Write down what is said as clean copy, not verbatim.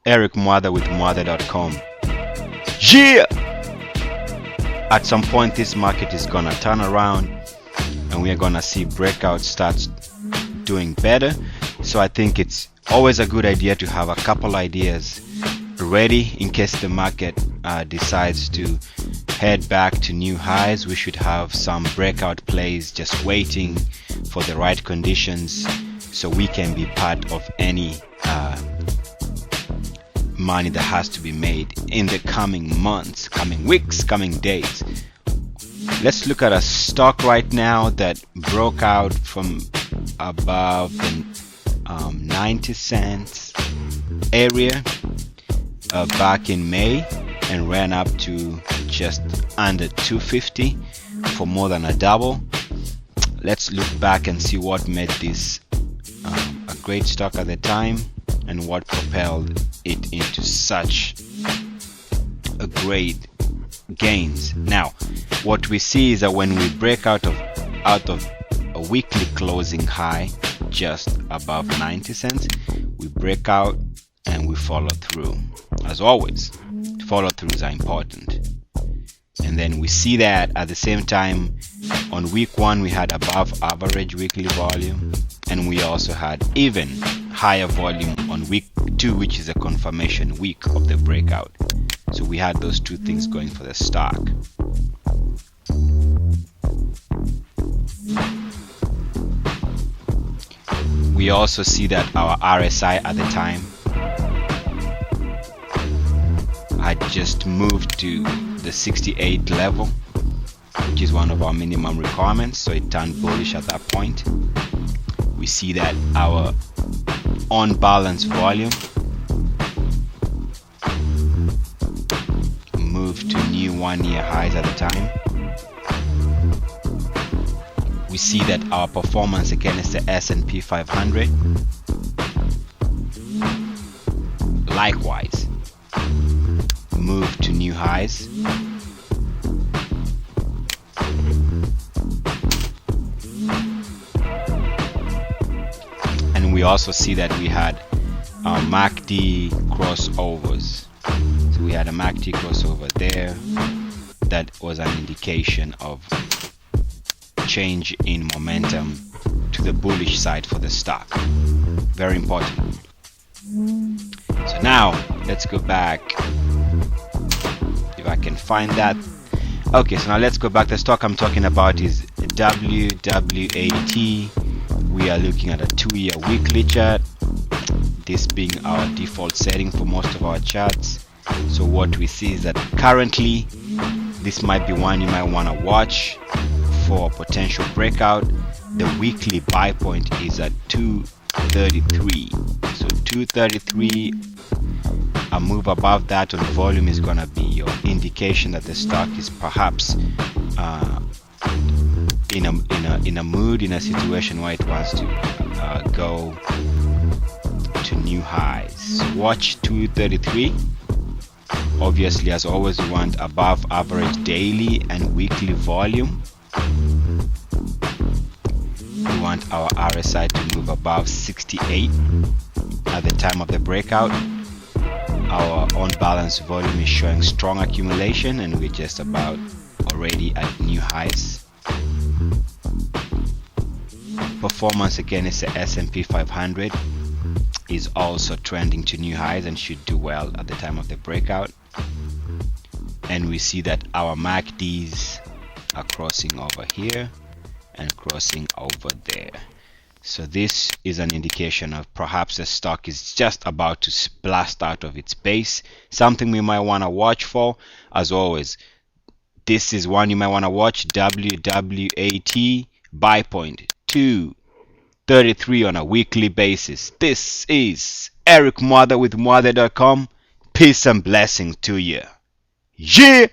Eric Mother with Mother.com. Yeah! At some point this market is gonna turn around and we are gonna see Breakout start doing better. So I think it's always a good idea to have a couple ideas ready in case the market decides to head back to new highs. We should have some breakout plays just waiting for the right conditions so we can be part of any money that has to be made in the coming months, coming weeks, coming days. Let's look at a stock right now that broke out from above the 90 cents area back in May and ran up to just under 250 for more than a double. Let's look back and see what made this a great stock at the time and what propelled it into such a great gains. Now what we see is that when we break out of a weekly closing high just above 90 cents, we break out and we follow through. As always, follow throughs are important. And then we see that at the same time on week 1 we had above average weekly volume, and we also had even higher volume on week 2, which is a confirmation week of the breakout. So we had those two things going for the stock. We also see that our RSI at the time had just moved to the 68 level, which is one of our minimum requirements, so it turned bullish at that point. We see that our on balance volume moved to new 1-year highs at the time. We see that our performance against the S&P 500 likewise moved to new highs. And we also see that we had our MACD crossovers. So we had a MACD crossover there. That was an indication of change in momentum to the bullish side for the stock. Very important. So now let's go back, if I can find that. Okay, so now let's go back. The stock I'm talking about is WWAT. We are looking at a 2-year weekly chart, this being our default setting for most of our charts. So what we see is that currently this might be one you might want to watch for potential breakout. The weekly buy point is at 233. So 233, a move above that on volume is going to be your indication that the stock is perhaps in a mood, in a situation where it wants to go to new highs. So watch 233. Obviously, as always, we want above average daily and weekly volume. We want our RSI to move above 68 at the time of the breakout. Our on balance volume is showing strong accumulation, and we're just about already at new highs. Performance against the S&P 500 is also trending to new highs and should do well at the time of the breakout. And we see that our MACDs are crossing over here and crossing over there. So this is an indication of perhaps the stock is just about to blast out of its base, something we might want to watch for. As always, this is one you might want to watch. WWAT buy point 233 on a weekly basis. This is Eric Mother with Mother.com. Peace and blessings to you. Yeah.